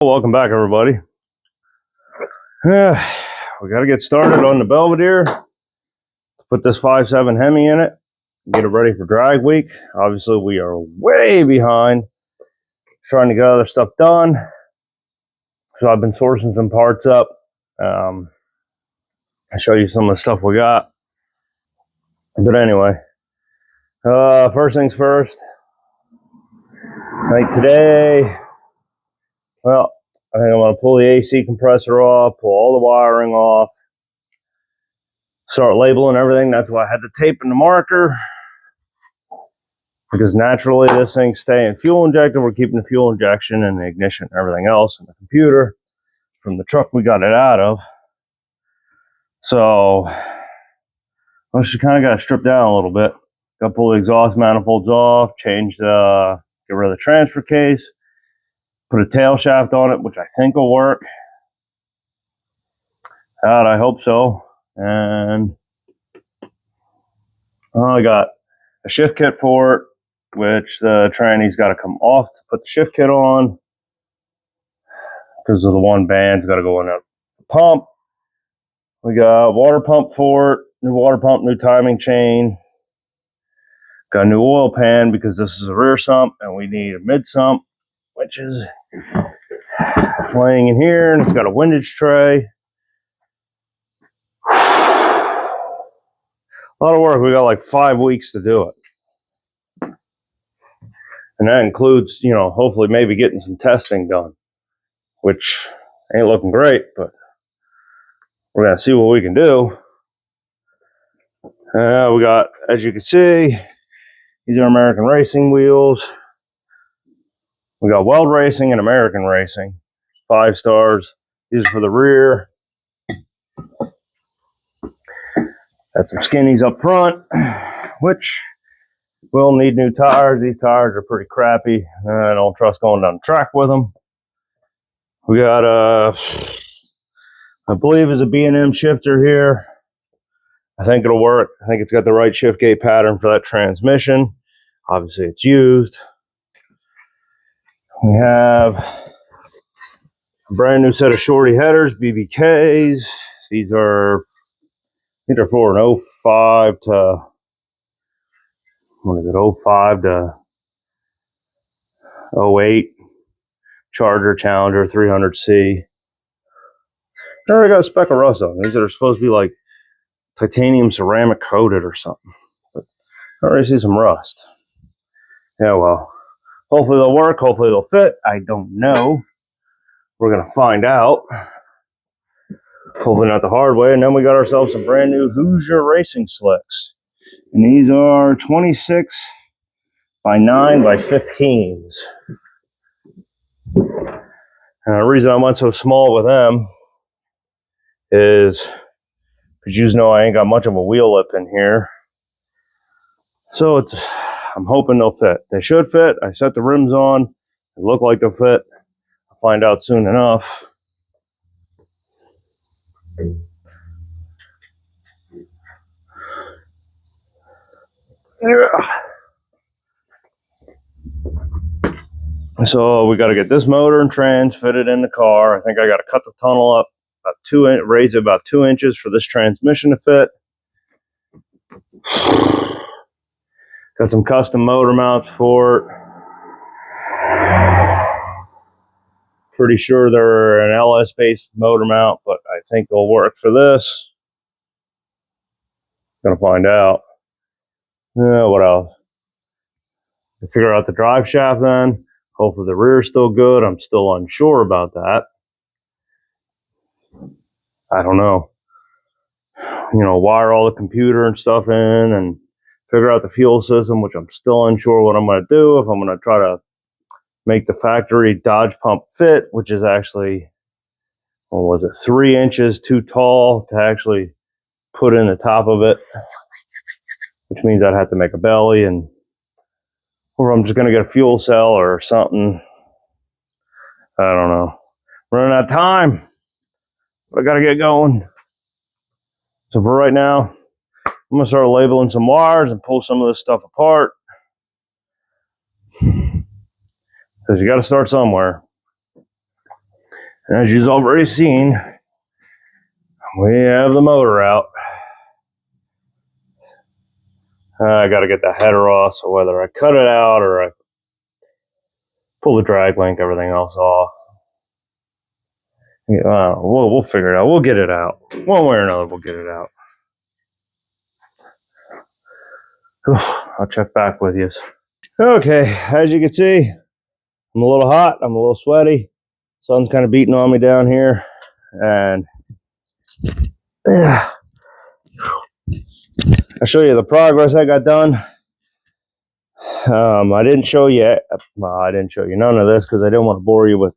Welcome back, everybody. Yeah, we got to get started on the Belvedere. Put this 5.7 Hemi in it. Get it ready for drag week. Obviously, we are way behind trying to get other stuff done. So I've been sourcing some parts up. I'll show you some of the stuff we got. But anyway, first things first. Like today, well, I think I'm going to pull the AC compressor off, pull all the wiring off, start labeling everything. That's why I had the tape and the marker, because naturally this thing's staying fuel injected. We're keeping the fuel injection and the ignition and everything else in the computer from the truck we got it out of. So I just kind of got to strip down a little bit. Got to pull the exhaust manifolds off, get rid of the transfer case, put a tail shaft on it, which I think will work. I hope so. And I got a shift kit for it, which the tranny's got to come off to put the shift kit on, because of the one band's got to go in the pump. We got water pump for it, new water pump, new timing chain. Got a new oil pan because this is a rear sump and we need a mid sump, which is laying in here, and it's got a windage tray. A lot of work. We got like 5 weeks to do it. And that includes, hopefully maybe getting some testing done, which ain't looking great, but we're going to see what we can do. We got, as you can see, these are American Racing wheels. We got Weld Racing and American Racing, 5 stars. These are for the rear. Got some skinnies up front, which will need new tires. These tires are pretty crappy. I don't trust going down the track with them. We got I believe is a B&M shifter here. I think it'll work. I think it's got the right shift gate pattern for that transmission. Obviously it's used. We have a brand new set of shorty headers, BBKs. These are, I think they're for an 05 to, what is it, 05 to 08 Charger Challenger 300C. I already got a speck of rust on them. These are supposed to be like titanium ceramic coated or something. But I already see some rust. Yeah, well, hopefully they'll work. Hopefully they'll fit. I don't know. We're going to find out. Hopefully not the hard way. And then we got ourselves some brand new Hoosier racing slicks. And these are 26 by 9 by 15s. And the reason I went so small with them is because you know I ain't got much of a wheel lip in here. So I'm hoping they'll fit. They should fit. I set the rims on. They look like they'll fit. I'll find out soon enough. Yeah. So we got to get this motor and trans fitted in the car. I think I got to cut the tunnel up about raise it about 2 inches for this transmission to fit. Got some custom motor mounts for it. Pretty sure they're an LS based motor mount, but I think they'll work for this. Gonna find out. What else? To figure out the drive shaft then. Hopefully the rear is still good. I'm still unsure about that. I don't know. Wire all the computer and stuff in and figure out the fuel system, which I'm still unsure what I'm going to do. If I'm going to try to make the factory Dodge pump fit, which is actually, 3 inches too tall to actually put in the top of it, which means I'd have to make a belly, or I'm just going to get a fuel cell or something. I don't know. Running out of time, but I got to get going. So for right now, I'm going to start labeling some wires and pull some of this stuff apart. Because you got to start somewhere. And as you've already seen, we have the motor out. I got to get the header off, so whether I cut it out or I pull the drag link, everything else off. We'll figure it out. We'll get it out. One way or another, we'll get it out. I'll check back with you. Okay, as you can see, I'm a little hot. I'm a little sweaty. Sun's kind of beating on me down here. And I'll show you the progress I got done. I didn't show you, I didn't show you none of this because I didn't want to bore you with,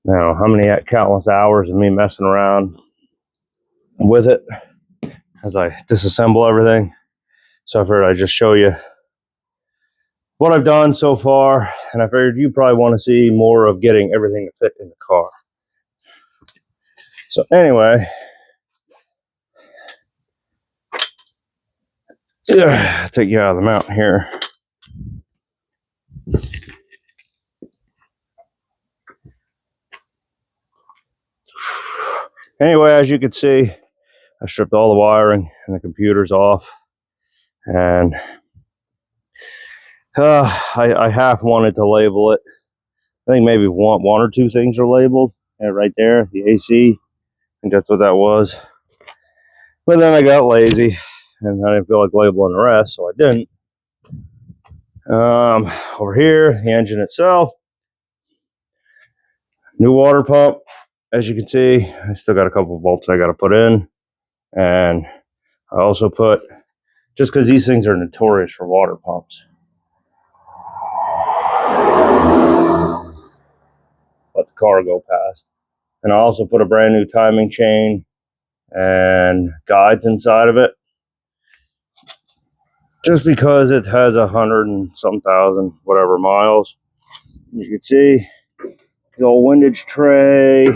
how many countless hours of me messing around with it as I disassemble everything. So I figured I'd just show you what I've done so far, and I figured you probably want to see more of getting everything to fit in the car. So anyway, I'll take you out of the mountain here. Anyway, as you can see, I stripped all the wiring and the computers off, and I half wanted to label it. I think maybe one or two things are labeled. Right there, the AC. I think that's what that was. But then I got lazy, and I didn't feel like labeling the rest, so I didn't. Over here, the engine itself. New water pump. As you can see, I still got a couple of bolts I got to put in. And I also put, just because these things are notorious for water pumps, let the car go past. And I also put a brand new timing chain and guides inside of it, just because it has 100 and some thousand whatever miles. You can see the old windage tray.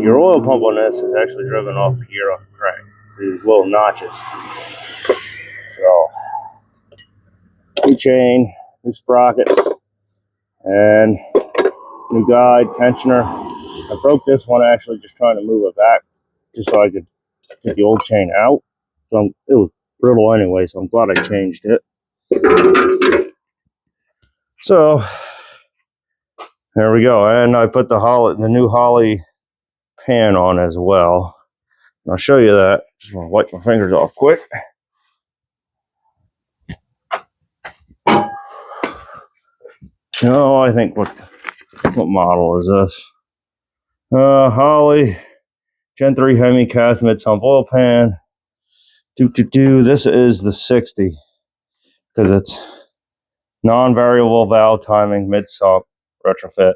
Your oil pump on this is actually driven off the gear on the crank. These little notches. So, new chain, new sprockets, and new guide, tensioner. I broke this one actually just trying to move it back, just so I could get the old chain out. So it was brittle anyway, so I'm glad I changed it. So there we go, and I put the new Holley pan on as well. And I'll show you that. Just want to wipe my fingers off quick. No, I think what model is this? Holley Gen 3 Hemi cast mid sump oil pan. This is the 60 because it's non-variable valve timing mid sump retrofit.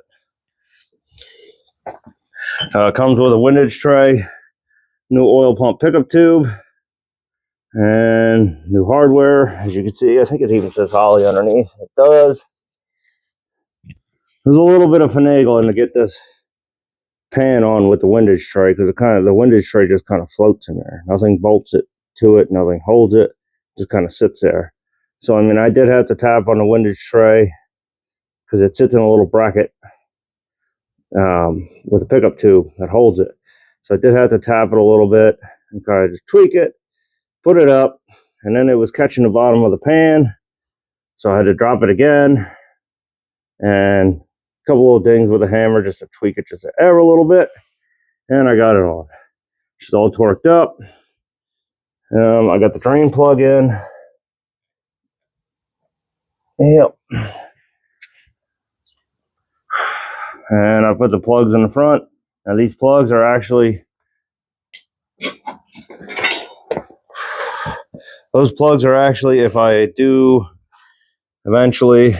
Comes with a windage tray, new oil pump pickup tube, and new hardware. As you can see, I think it even says Holley underneath. It does. There's a little bit of finagling to get this pan on with the windage tray because the windage tray just kind of floats in there. Nothing bolts it to it, nothing holds it, just kind of sits there. So I mean, I did have to tap on the windage tray because it sits in a little bracket with a pickup tube that holds it. So I did have to tap it a little bit and kind of just tweak it, put it up, and then it was catching the bottom of the pan. So I had to drop it again and a couple little dings with a hammer just to tweak it just ever a little bit. And I got it on. It's all torqued up. I got the drain plug in. Yep. And I put the plugs in the front. Now these plugs are actually, those plugs are actually, if I do eventually,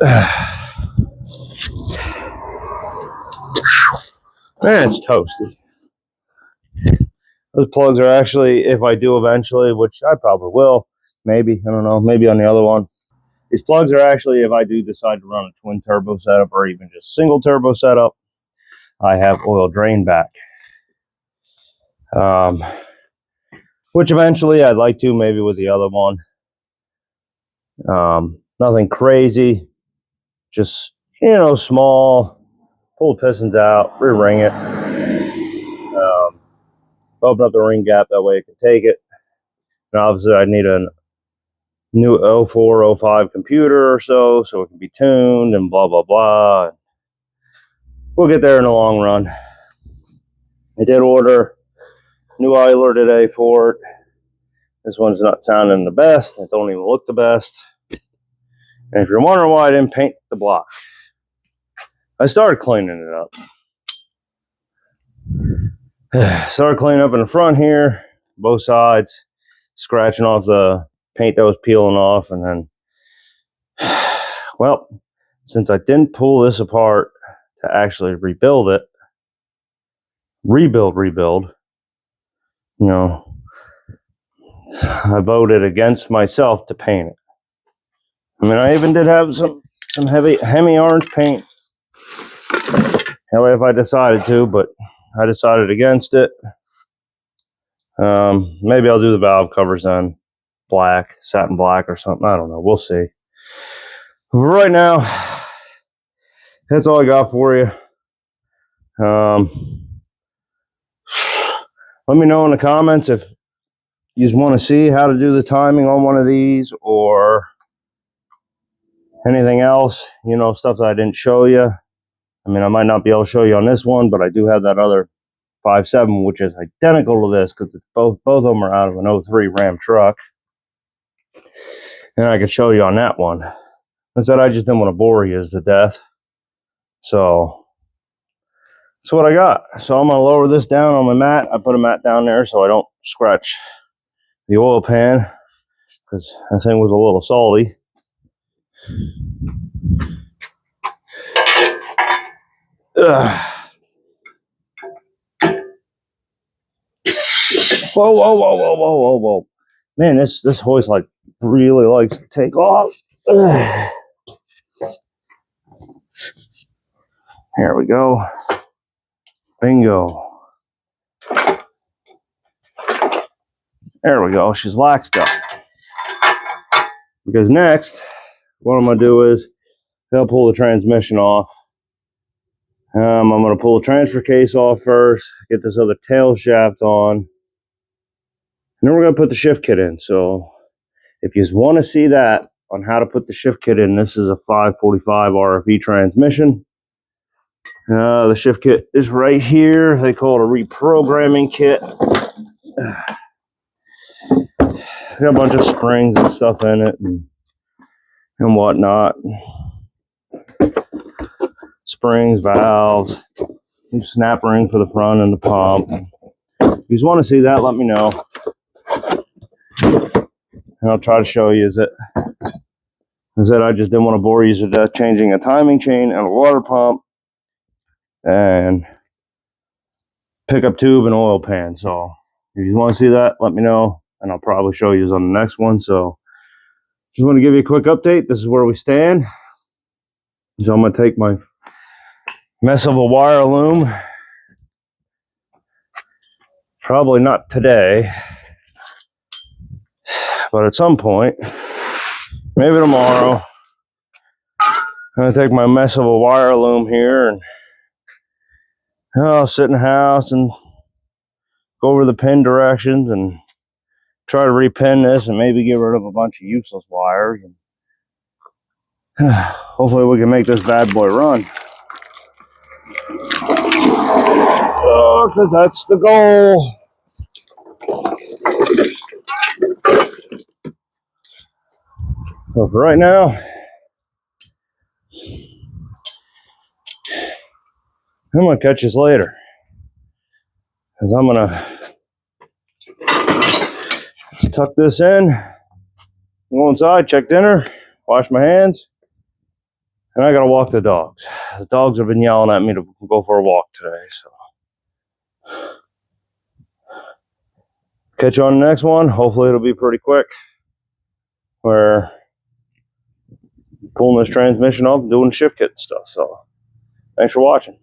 man, it's toasty. Those plugs are actually, if I do eventually, which I probably will, maybe, I don't know, maybe on the other one. These plugs are actually, if I do decide to run a twin turbo setup or even just single turbo setup, I have oil drain back. Which eventually I'd like to, maybe with the other one. Nothing crazy. Just, you know, small. Pull the pistons out, re-ring it. Open up the ring gap, that way it can take it. And obviously I need a new 04, 05 computer or so it can be tuned and blah, blah, blah. We'll get there in the long run. I did order a new idler today for it. This one's not sounding the best. It don't even look the best. And if you're wondering why I didn't paint the block, I started cleaning it up. Started cleaning up in the front here, both sides, scratching off the paint that was peeling off, and then, well, since I didn't pull this apart to actually rebuild it, rebuild, you know, I voted against myself to paint it. I mean, I even did have some heavy hemi orange paint. That way if I decided to, but I decided against it. Maybe I'll do the valve covers on black, satin black or something. I don't know. We'll see. But right now, that's all I got for you. Let me know in the comments if you want to see how to do the timing on one of these or anything else, you know, stuff that I didn't show you. I mean, I might not be able to show you on this one, but I do have that other 5.7, which is identical to this because both of them are out of an 03 Ram truck. And I could show you on that one. I said I just didn't want to bore you to death. So that's what I got. So I'm going to lower this down on my mat. I put a mat down there so I don't scratch the oil pan because that thing was a little salty. Ugh. Whoa. Man, this hoist like really likes to take off. Ugh. Here we go. Bingo. There we go. She's laxed up. Because next, what I'm going to do is I'll pull the transmission off. I'm going to pull the transfer case off first, get this other tail shaft on, and then we're going to put the shift kit in. So if you want to see that on how to put the shift kit in, this is a 545 RFE transmission. The shift kit is right here. They call it a reprogramming kit. Got a bunch of springs and stuff in it and whatnot. Springs, valves, new snap ring for the front and the pump. If you just want to see that, let me know. And I'll try to show you it. I said I just didn't want to bore you to death changing a timing chain and a water pump and pickup tube and oil pan. So if you want to see that, let me know, and I'll probably show you on the next one. So just want to give you a quick update. This is where we stand. So I'm going to take my mess of a wire loom. Probably not today, but at some point, maybe tomorrow, I'm going to take my mess of a wire loom here and I'll sit in the house and go over the pin directions and try to repin this and maybe get rid of a bunch of useless wires. And hopefully we can make this bad boy run. Because that's the goal. But for right now, I'm going to catch this later. Because I'm going to tuck this in, go inside, check dinner, wash my hands, and I got to walk the dogs. The dogs have been yelling at me to go for a walk today. So catch you on the next one. Hopefully it'll be pretty quick. We're pulling this transmission off and doing shift kit and stuff. So thanks for watching.